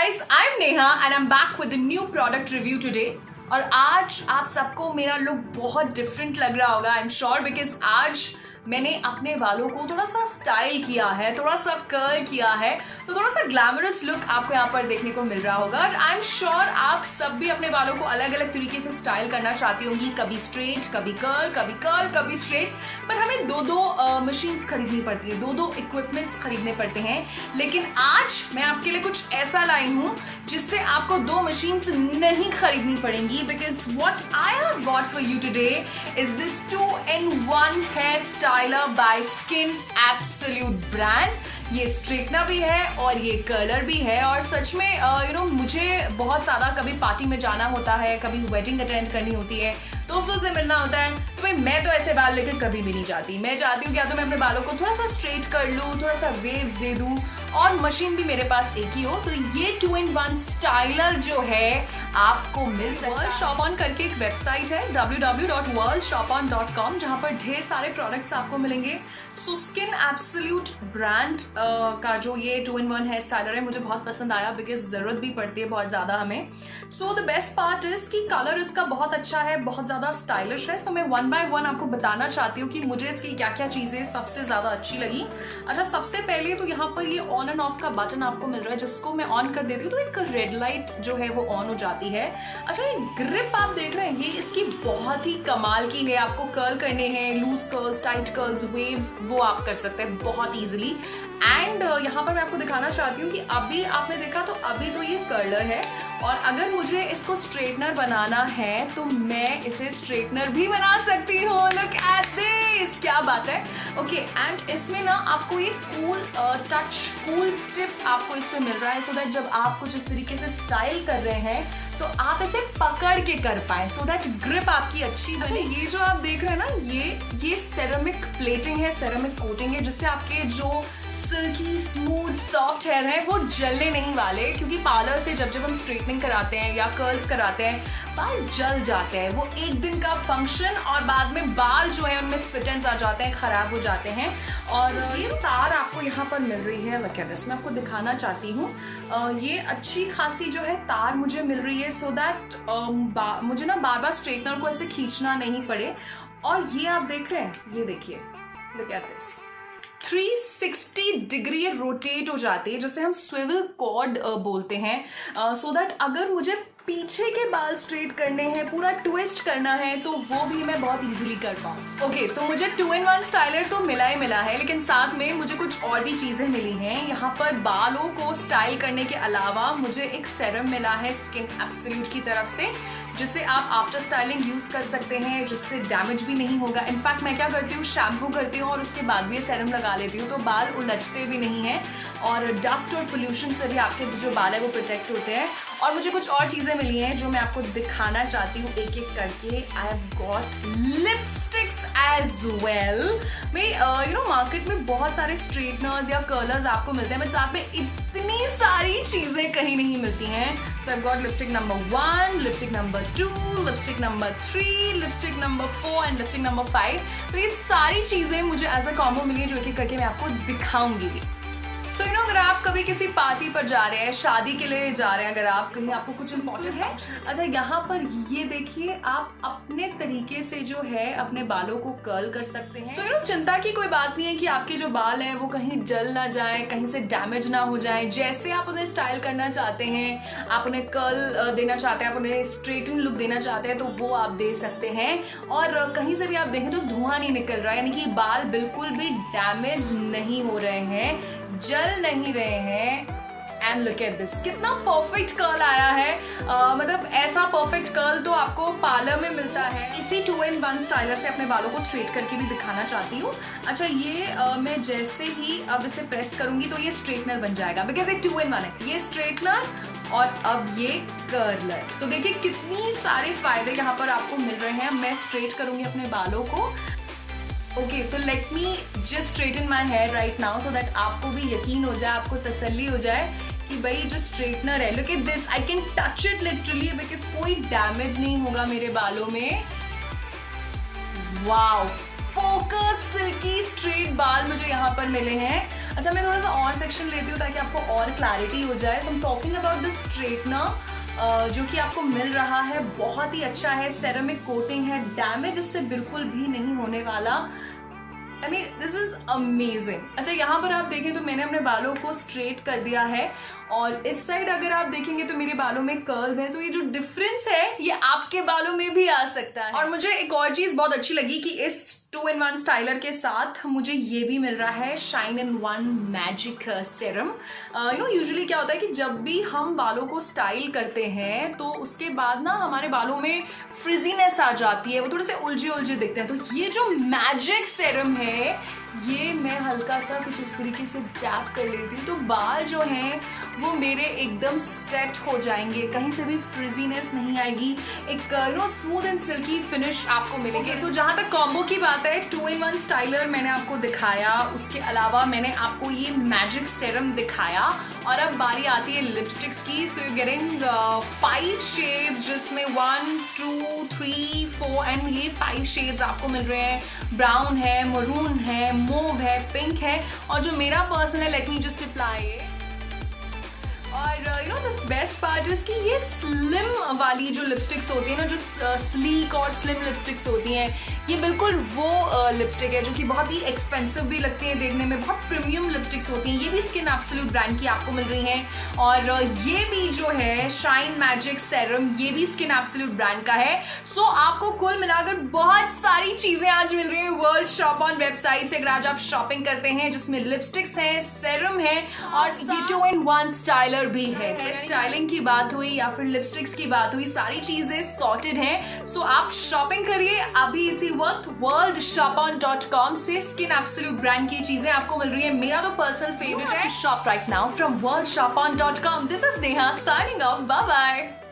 guys, I'm Neha and I'm back with a new product review today. और आज आप सबको मेरा लुक बहुत डिफरेंट लग रहा होगा, आई एम श्योर, बिकॉज आज मैंने अपने बालों को थोड़ा सा स्टाइल किया है, थोड़ा सा कर्ल किया है, तो थोड़ा सा ग्लैमरस लुक आपको यहाँ पर देखने को मिल रहा होगा। और आई एम श्योर आप सब भी अपने बालों को अलग अलग तरीके से स्टाइल करना चाहती होंगी, कभी स्ट्रेट, कभी कर्ल, कभी स्ट्रेट। पर हमें दो मशीन्स खरीदनी पड़ती है, दो इक्विपमेंट्स खरीदने पड़ते हैं। लेकिन आज मैं आपके लिए कुछ ऐसा लाई हूँ जिससे आपको दो मशीन्स नहीं खरीदनी पड़ेंगी, because what I have got for you today is this 2-in-1 hair styler by Skin Absolute brand. ये स्ट्रेटनर भी है और ये कर्लर भी है। और सच में मुझे बहुत ज़्यादा कभी पार्टी में जाना होता है, कभी वेडिंग अटेंड करनी होती है, दोस्तों से मिलना होता है, तो भाई मैं तो ऐसे बाल लेकर कभी भी नहीं जाती। मैं चाहती हूँ क्या तो मैं अपने बालों को थोड़ा सा स्ट्रेट कर लूँ, थोड़ा सा वेव्स दे दूँ, और मशीन भी मेरे पास एक ही हो। तो ये 2-in-1 स्टाइलर जो है आपको मिल सकता है। वर्ल्ड शॉप ऑन करके एक वेबसाइट है www.worldshopon.com, जहाँ पर ढेर सारे प्रोडक्ट्स आपको मिलेंगे। सो स्किन एब्सोल्यूट ब्रांड का जो ये 2-in-1 हेयर स्टाइलर है मुझे बहुत पसंद आया, बिकॉज ज़रूरत भी पड़ती है बहुत ज़्यादा हमें। So the best part is कि कलर इसका बहुत अच्छा है, बहुत ज़्यादा स्टाइलिश है। सो मैं 1 by 1 आपको बताना चाहती हूँ कि मुझे इसकी क्या क्या चीज़ें सबसे ज़्यादा अच्छी लगी। अच्छा, सबसे पहले तो यहाँ पर ये ऑन एंड ऑफ का बटन आपको मिल रहा है, जिसको मैं ऑन कर देती हूँ तो एक रेड लाइट जो है वो ऑन हो जाती है। अच्छा, ये ग्रिप आप देख रहे हैं, ये इसकी बहुत ही कमाल की है। आपको कर्ल करने हैं, loose curls, tight curls, waves, वो आप कर सकते हैं बहुत ईजिली। एंड यहाँ पर मैं आपको दिखाना चाहती हूँ कि अभी आपने देखा तो अभी तो ये कर्लर है, और अगर मुझे इसको स्ट्रेटनर बनाना है तो मैं इसे स्ट्रेटनर भी बना सकती हूँ। लुक एट दिस, क्या बात है। ओके, एंड इसमें ना आपको ये कूल टच, कूल टिप आपको इसमें मिल रहा है, सो दैट जब आप कुछ इस तरीके से स्टाइल कर रहे हैं तो आप इसे पकड़ के कर पाए, सो दैट ग्रिप आपकी अच्छी बने। अच्छा, ये जो आप देख रहे हैं ना, ये सेरेमिक प्लेटिंग है, सेरेमिक कोटिंग है, जिससे आपके जो सिल्की स्मूथ सॉफ्ट हेयर है वो जलने नहीं वाले। क्योंकि पार्लर से जब हम स्ट्रेटनिंग कराते हैं या कर्ल्स कराते हैं, बाल जल जाते हैं। वो एक दिन का फंक्शन, और बाद में बाल जो है उनमें स्प्लिट एंड्स आ जाते हैं, खराब हो जाते हैं। और ये तार आपको यहाँ पर मिल रही है, मैं आपको दिखाना चाहती हूँ। ये अच्छी खासी जो है तार मुझे मिल रही है, सो दैट मुझे ना बार बार स्ट्रेटनर को ऐसे खींचना नहीं पड़े। और ये आप देख रहे हैं, ये देखिए, look at this, 360 degree rotate हो जाती है, जिसे हम स्विवल कॉर्ड बोलते हैं, सो दैट अगर मुझे पीछे के बाल स्ट्रेट करने हैं, पूरा ट्विस्ट करना है, तो वो भी मैं बहुत इजीली कर पाऊँ। ओके, सो मुझे 2-in-1 स्टाइलर तो मिला ही मिला है, लेकिन साथ में मुझे कुछ और भी चीज़ें मिली हैं। यहाँ पर बालों को स्टाइल करने के अलावा मुझे एक सेरम मिला है स्किन एब्सोल्यूट की तरफ से, जिसे आप आफ्टर स्टाइलिंग यूज़ कर सकते हैं, जिससे डैमेज भी नहीं होगा। इनफैक्ट मैं क्या करती हूँ, शैम्पू करती हूँ और उसके बाद भी ये सेरम लगा लेती हूँ, तो बाल उलझते भी नहीं हैं, और डस्ट और पोल्यूशन से भी आपके जो बाल है वो प्रोटेक्ट होते हैं। और मुझे कुछ और चीज़ें मिली हैं जो मैं आपको दिखाना चाहती हूँ एक एक करके। I have got lipsticks as well. भाई मार्केट में बहुत सारे स्ट्रेटनर्स या कर्लर्स आपको मिलते हैं, बट साथ में इतनी सारी चीज़ें कहीं नहीं मिलती हैं। So I have got lipstick number 1, lipstick number 2, lipstick number 3, lipstick number 4 and lipstick number 5। तो ये सारी चीज़ें मुझे एज अ कॉम्बो मिली है, जो एक एक करके मैं आपको दिखाऊंगी भी। सो अगर आप कभी किसी पार्टी पर जा रहे हैं, शादी के लिए जा रहे हैं, अगर आप कहीं, आपको कुछ इम्पोर्टेंट है, अच्छा यहाँ पर ये देखिए, आप अपने तरीके से जो है अपने बालों को कर्ल कर सकते हैं। सो चिंता की कोई बात नहीं है कि आपके जो बाल हैं वो कहीं जल ना जाए, कहीं से डैमेज ना हो जाए। जैसे आप उन्हें स्टाइल करना चाहते हैं, आप उन्हें कर्ल देना चाहते हैं, आप उन्हें स्ट्रेटन लुक देना चाहते हैं, तो वो आप दे सकते हैं। और कहीं से भी आप देखें तो धुआं नहीं निकल रहा है, यानी कि बाल बिल्कुल भी डैमेज नहीं हो रहे हैं, जल नहीं रहे हैं। एंड लुक एट दिस, कितना परफेक्ट कर्ल आया है। मतलब ऐसा परफेक्ट कर्ल तो आपको पार्लर में मिलता है। इसी 2-in-1 स्टाइलर से अपने बालों को स्ट्रेट करके भी दिखाना चाहती हूँ। अच्छा, ये मैं जैसे ही अब इसे प्रेस करूंगी तो ये स्ट्रेटनर बन जाएगा, बिकॉज ये 2-in-1 है। ये स्ट्रेटनर और अब ये कर्लर। तो देखिए कितनी सारे फायदे यहाँ पर आपको मिल रहे हैं। मैं स्ट्रेट करूंगी अपने बालों को। Okay, so let me just straighten my hair right now, so that आपको भी यकीन हो जाए, आपको तसल्ली हो जाए कि भाई जो स्ट्रेटनर है, look at this, I can touch it literally, because कोई डैमेज नहीं होगा मेरे बालों में। वाओ, फोकस सिल्की स्ट्रेट बाल मुझे यहाँ पर मिले हैं। अच्छा, मैं थोड़ा सा और सेक्शन लेती हूँ ताकि आपको और क्लैरिटी हो जाए. So I am talking about the straightener जो कि आपको मिल रहा है. बहुत ही अच्छा है, सेरेमिक कोटिंग है, डैमेज इससे बिल्कुल भी नहीं होने वाला. I mean this is amazing. अच्छा, यहाँ पर आप देखें तो मैंने अपने बालों को स्ट्रेट कर दिया है और इस साइड अगर आप देखेंगे तो मेरे बालों में कर्ल्स हैं. तो ये जो डिफरेंस है ये आपके बालों में भी आ सकता है. और मुझे एक और चीज बहुत अच्छी लगी कि इस 2-in-1 स्टाइलर के साथ मुझे ये भी मिल रहा है shine in one magic serum. Usually क्या होता है कि जब भी हम बालों को स्टाइल करते हैं तो उसके बाद ना हमारे बालों में फ्रिजीनेस आ जाती है, वो थोड़े से उलझे उलझे दिखते हैं. तो ये जो मैजिक सेरम है ये मैं हल्का सा कुछ इस तरीके से डैप कर लेती हूँ तो बाल जो हैं वो मेरे एकदम सेट हो जाएंगे, कहीं से भी फ्रिजीनेस नहीं आएगी. एक स्मूथ एंड सिल्की फिनिश आपको मिलेगी. सो जहाँ तक कॉम्बो की बात है, 2-in-1 स्टाइलर मैंने आपको दिखाया, उसके अलावा मैंने आपको ये मैजिक सेरम दिखाया. और अब बारी आती है लिपस्टिक्स की. सो यू गेटिंग 5 शेड्स जिसमें 1, 2, 3, 4 एंड ये 5 शेड्स आपको मिल रहे हैं. ब्राउन है, मरून है, मूव है, पिंक है और जो मेरा पर्सनल है, लेट मी जस्ट अप्लाई. और द बेस्ट पार्ट इज कि ये स्लिम वाली जो लिपस्टिक्स होती है ना, जो स्लीक और स्लिम लिपस्टिक्स होती हैं, ये बिल्कुल वो लिपस्टिक है जो कि बहुत ही एक्सपेंसिव भी लगती है देखने में. बहुत प्रीमियम लिपस्टिक्स होती हैं. ये भी स्किन एब्सोल्यूट ब्रांड की आपको मिल रही हैं. और ये भी जो है शाइन मैजिक सेरम, ये भी स्किन एब्सोल्यूट ब्रांड का है. सो आपको कुल मिलाकर बहुत सारी चीजें आज मिल रही हैं वर्ल्ड शॉप ऑन वेबसाइट से. अगर आज आप शॉपिंग करते हैं जिसमें लिपस्टिक्स हैं, सेरम है और ये 2-in-1 स्टाइलर भी है. स्टाइलिंग की बात हुई या फिर लिपस्टिक्स की बात हुई, सारी चीजें सॉर्टेड हैं. सो आप शॉपिंग करिए अभी इसी वक्त worldshopon.com से. स्किन एब्सोल्यूट ब्रांड की चीजें आपको मिल रही है. मेरा तो पर्सनल फेवरेट है. Shop right now from worldshopon.com. This is Neha signing off. Bye bye.